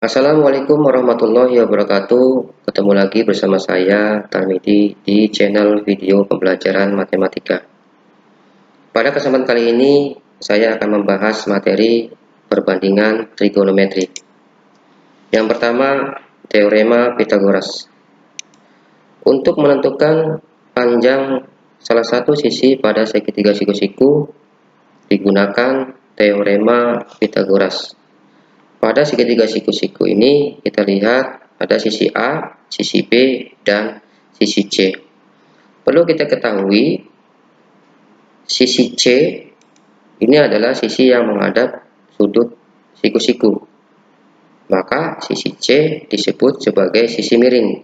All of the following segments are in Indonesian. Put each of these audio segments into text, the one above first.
Assalamualaikum warahmatullahi wabarakatuh. Ketemu lagi bersama saya Tarmidi di channel video pembelajaran matematika. Pada kesempatan kali ini saya akan membahas materi perbandingan trigonometri. Yang pertama, teorema Pythagoras. Untuk menentukan panjang salah satu sisi pada segitiga siku-siku digunakan teorema Pythagoras. Pada segitiga siku-siku ini kita lihat ada sisi A, sisi B, dan sisi C. Perlu kita ketahui sisi C ini adalah sisi yang menghadap sudut siku-siku. Maka sisi C disebut sebagai sisi miring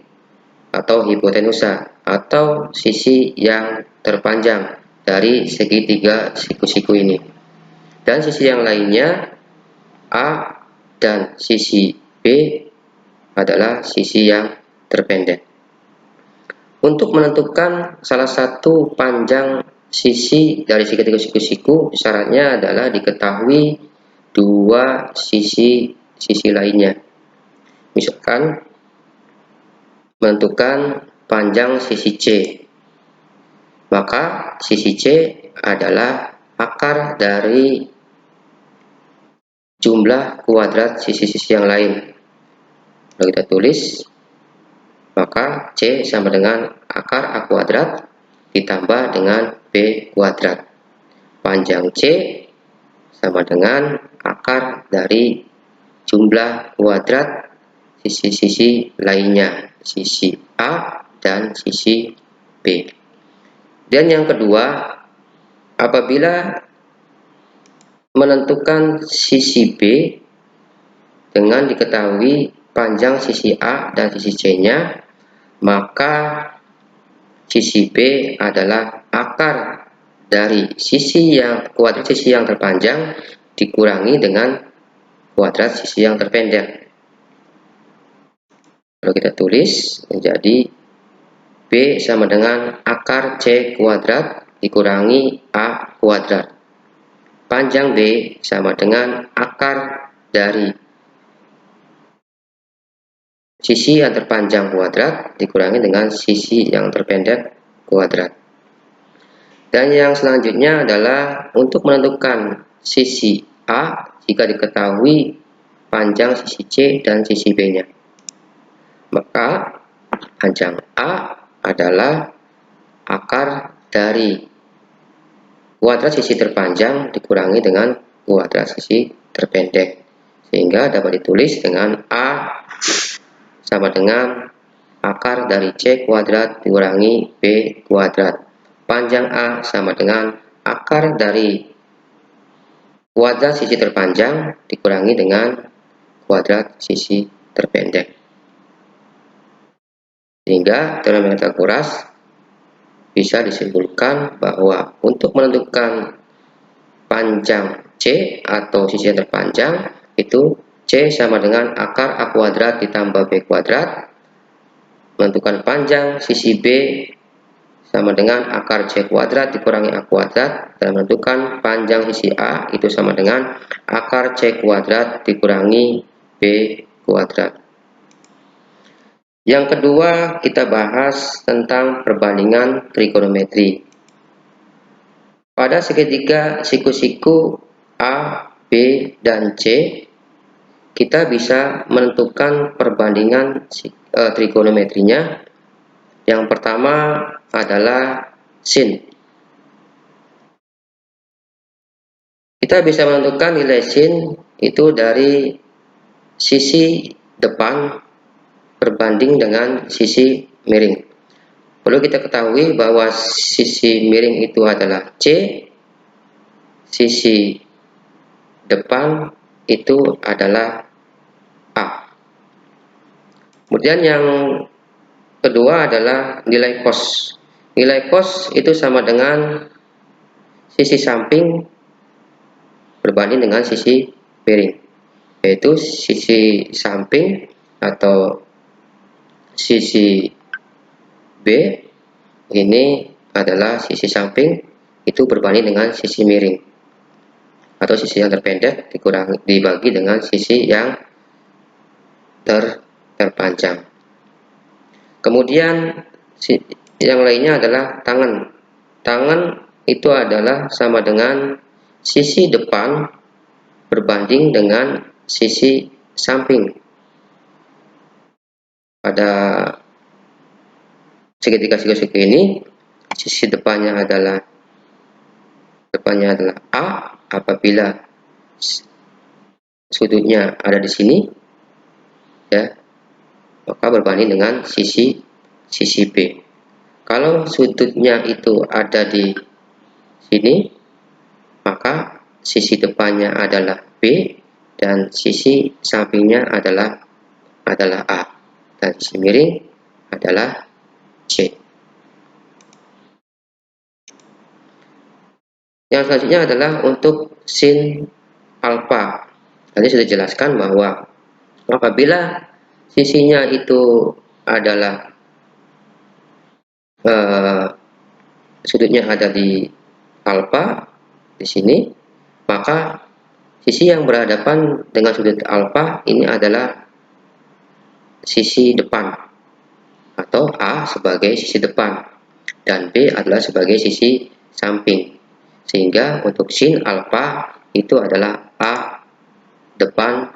atau hipotenusa atau sisi yang terpanjang dari segitiga siku-siku ini. Dan sisi yang lainnya A dan sisi B adalah sisi yang terpendek. Untuk menentukan salah satu panjang sisi dari segitiga siku-siku, syaratnya adalah diketahui dua sisi lainnya. Misalkan menentukan panjang sisi C, maka sisi C adalah akar dari jumlah kuadrat sisi-sisi yang lain. Kalau kita tulis, maka C sama dengan akar A kuadrat ditambah dengan B kuadrat. Panjang C sama dengan akar dari jumlah kuadrat sisi-sisi lainnya, sisi A dan sisi B. Dan yang kedua, apabila menentukan sisi B dengan diketahui panjang sisi A dan sisi C-nya, maka sisi B adalah akar dari kuadrat sisi yang terpanjang dikurangi dengan kuadrat sisi yang terpendek. Kalau kita tulis menjadi B sama dengan akar C kuadrat dikurangi A kuadrat. Panjang B sama dengan akar dari sisi yang terpanjang kuadrat dikurangi dengan sisi yang terpendek kuadrat. Dan yang selanjutnya adalah untuk menentukan sisi A jika diketahui panjang sisi C dan sisi B-nya. Maka panjang A adalah akar dari kuadrat sisi terpanjang dikurangi dengan kuadrat sisi terpendek, sehingga dapat ditulis dengan A sama dengan akar dari C kuadrat dikurangi B kuadrat. Panjang A sama dengan akar dari kuadrat sisi terpanjang dikurangi dengan kuadrat sisi terpendek. Sehingga teorema Pythagoras bisa disimpulkan bahwa untuk menentukan panjang C atau sisi yang terpanjang itu C sama dengan akar A kuadrat ditambah B kuadrat. Menentukan panjang sisi B sama dengan akar C kuadrat dikurangi A kuadrat. Dan menentukan panjang sisi A itu sama dengan akar C kuadrat dikurangi B kuadrat. Yang kedua, kita bahas tentang perbandingan trigonometri. Pada segitiga siku-siku A, B, dan C, kita bisa menentukan perbandingan trigonometrinya. Yang pertama adalah sin. Kita bisa menentukan nilai sin itu dari sisi depan berbanding dengan sisi miring. Perlu kita ketahui bahwa sisi miring itu adalah C, sisi depan itu adalah A. Kemudian yang kedua adalah nilai cos. Nilai cos itu sama dengan sisi samping berbanding dengan sisi miring, yaitu sisi samping atau sisi B ini adalah sisi samping itu berbanding dengan sisi miring atau sisi yang terpendek dibagi dengan sisi yang terpanjang. Kemudian yang lainnya adalah tangan. Tangan itu adalah sama dengan sisi depan berbanding dengan sisi samping. Pada segitiga psikoseki ini, sisi depannya adalah A apabila sudutnya ada di sini, ya, maka berbanding dengan sisi B. Kalau sudutnya itu ada di sini, maka sisi depannya adalah B dan sisi sampingnya adalah A, dan sisi miring adalah C. Yang selanjutnya adalah untuk sin alfa. Tadi sudah dijelaskan bahwa apabila sisinya itu adalah sudutnya ada di alfa di sini, maka sisi yang berhadapan dengan sudut alfa ini adalah sisi depan atau A sebagai sisi depan dan B adalah sebagai sisi samping, sehingga untuk sin alfa itu adalah A depan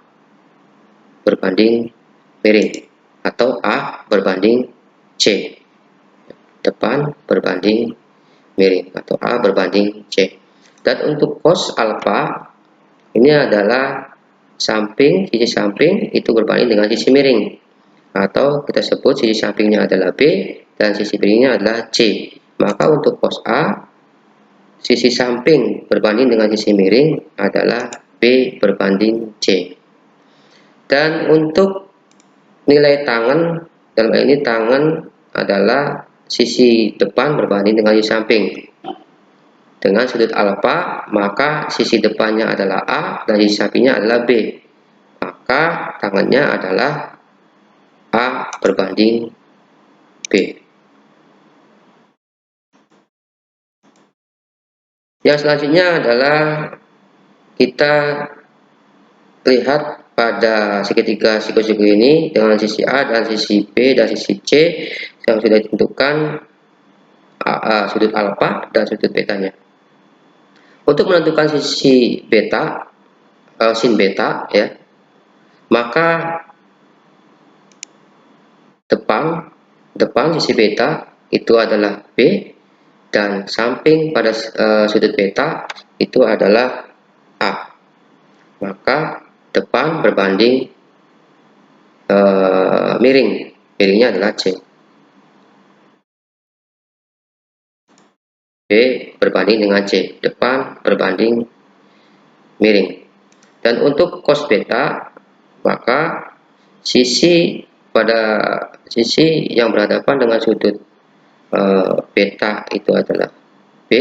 berbanding miring atau A berbanding C, depan berbanding miring atau A berbanding C. Dan untuk cos alfa ini adalah sisi samping itu berbanding dengan sisi miring, atau kita sebut sisi sampingnya adalah B dan sisi miringnya adalah C. Maka untuk cos A, sisi samping berbanding dengan sisi miring adalah B berbanding C. Dan untuk nilai tangan, dalam hal ini tangan adalah sisi depan berbanding dengan sisi samping. Dengan sudut alfa, maka sisi depannya adalah A dan sisi sampingnya adalah B. Maka tangannya adalah A berbanding B. Yang selanjutnya adalah kita lihat pada segitiga psikoseki ini dengan sisi A dan sisi B dan sisi C yang sudah ditentukan sudut alfa dan sudut betanya. Untuk menentukan sisi beta, sin beta, ya, maka depan sisi beta itu adalah B dan samping pada sudut beta itu adalah A. Maka depan berbanding miringnya adalah C. B berbanding dengan C, depan berbanding miring. Dan untuk cos beta, maka sisi yang berhadapan dengan sudut beta itu adalah B,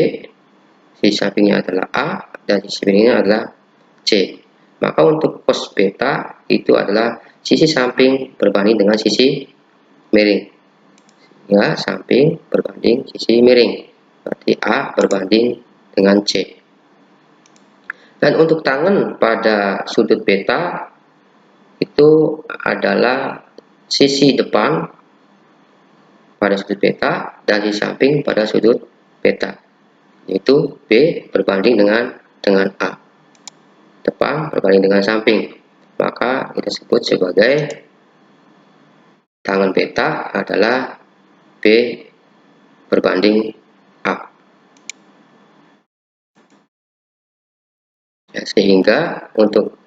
sisi sampingnya adalah A, dan sisi miringnya adalah C. Maka untuk cos beta itu adalah sisi samping berbanding dengan sisi miring, ya, samping berbanding sisi miring, berarti A berbanding dengan C. Dan untuk tangan pada sudut beta itu adalah sisi depan pada sudut beta dan sisi samping pada sudut beta, yaitu B berbanding dengan A, depan berbanding dengan samping. Maka kita sebut sebagai tangan beta adalah B berbanding A. Ya, sehingga untuk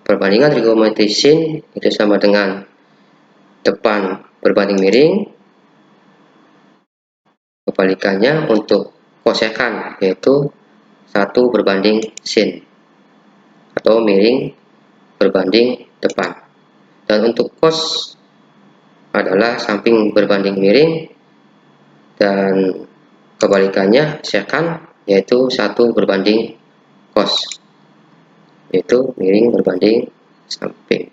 perbandingan trigonometri sin itu sama dengan depan berbanding miring. Kebalikannya untuk kosekan yaitu 1 berbanding sin atau miring berbanding depan. Dan untuk cos adalah samping berbanding miring, dan kebalikannya sekan yaitu 1 berbanding cos, yaitu miring berbanding samping.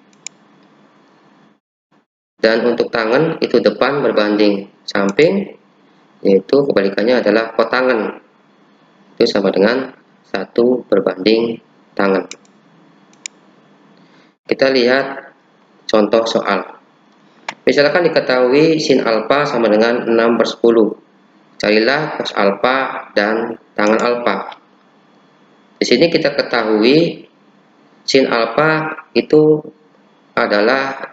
Dan untuk tangan itu depan berbanding samping, yaitu kebalikannya adalah kotangan, itu sama dengan 1 berbanding tangan. Kita lihat contoh soal. Misalkan diketahui sin alfa sama dengan 6/10. Carilah cos alfa dan tangen alfa. Di sini kita ketahui sin alfa itu adalah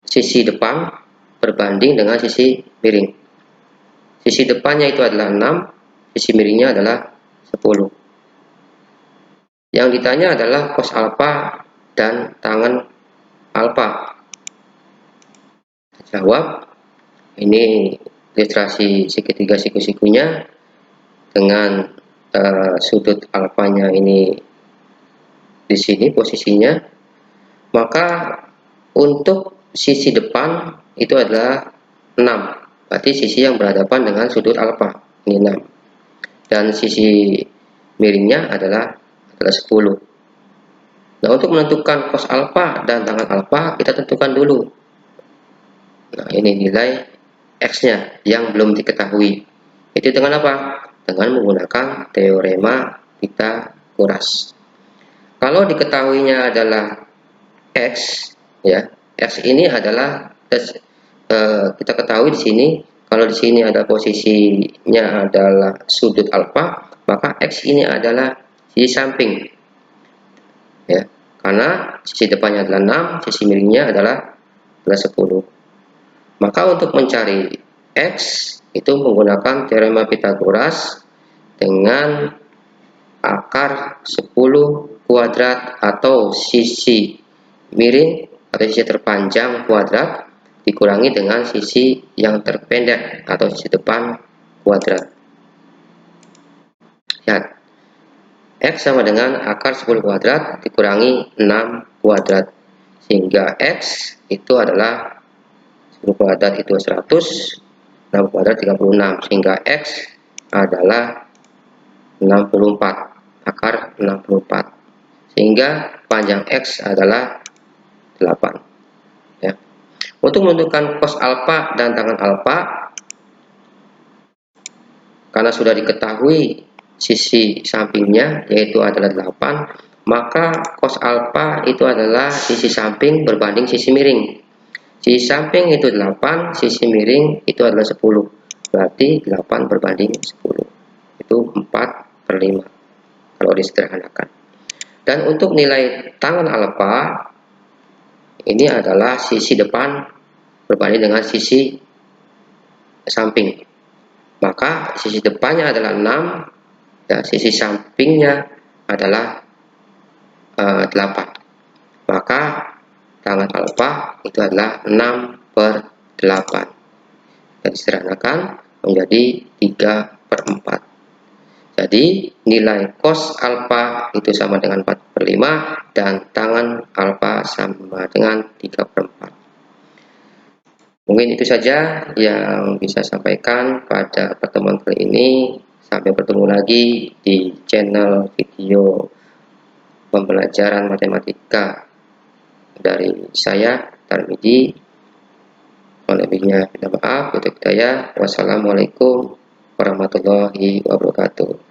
sisi depan berbanding dengan sisi miring. Sisi depannya itu adalah 6, sisi miringnya adalah 10. Yang ditanya adalah cos alfa dan tangen alfa. Jawab, ini ilustrasi segitiga siku-sikunya dengan sudut alfanya ini di sini posisinya. Maka untuk sisi depan itu adalah 6, berarti sisi yang berhadapan dengan sudut alfa ini 6, dan sisi miringnya adalah 10. Nah, untuk menentukan cos alfa dan tangen alfa kita tentukan dulu. Nah, ini nilai x-nya yang belum diketahui. Itu dengan apa? Dengan menggunakan teorema Pythagoras. Kalau diketahuinya adalah x, ya, x ini adalah kita ketahui di sini, kalau di sini ada posisinya adalah sudut alfa, maka x ini adalah sisi samping, ya, karena sisi depannya adalah 6, sisi miringnya adalah 10. Maka untuk mencari x itu menggunakan teorema Pythagoras dengan akar 10 kuadrat atau sisi miring atau sisi terpanjang kuadrat dikurangi dengan sisi yang terpendek atau sisi depan kuadrat. Lihat, x sama dengan akar 10 kuadrat dikurangi 6 kuadrat, sehingga x itu adalah 10 kuadrat itu 100, 6 kuadrat 36, sehingga x adalah 64, akar 64, sehingga panjang x adalah 8. Ya. Untuk menentukan cos alfa dan tangen alfa, karena sudah diketahui sisi sampingnya yaitu adalah 8, maka cos alfa itu adalah sisi samping berbanding sisi miring. Sisi samping itu 8, sisi miring itu adalah 10. Berarti 8 berbanding 10. Itu 4/5 kalau disederhanakan. Dan untuk nilai tangen alfa, ini adalah sisi depan berbanding dengan sisi samping. Maka sisi depannya adalah 6 dan sisi sampingnya adalah 8. Maka tangen alfa itu adalah 6/8. Dan disederhanakan menjadi 3/4. Jadi nilai cos alfa itu sama dengan 4/5 dan tangen alfa sama dengan 3/4. Mungkin itu saja yang bisa sampaikan pada pertemuan kali ini. Sampai bertemu lagi di channel video pembelajaran matematika dari saya, Tarmidi. Lebihnya minta maaf. Wassalamualaikum warahmatullahi wabarakatuh.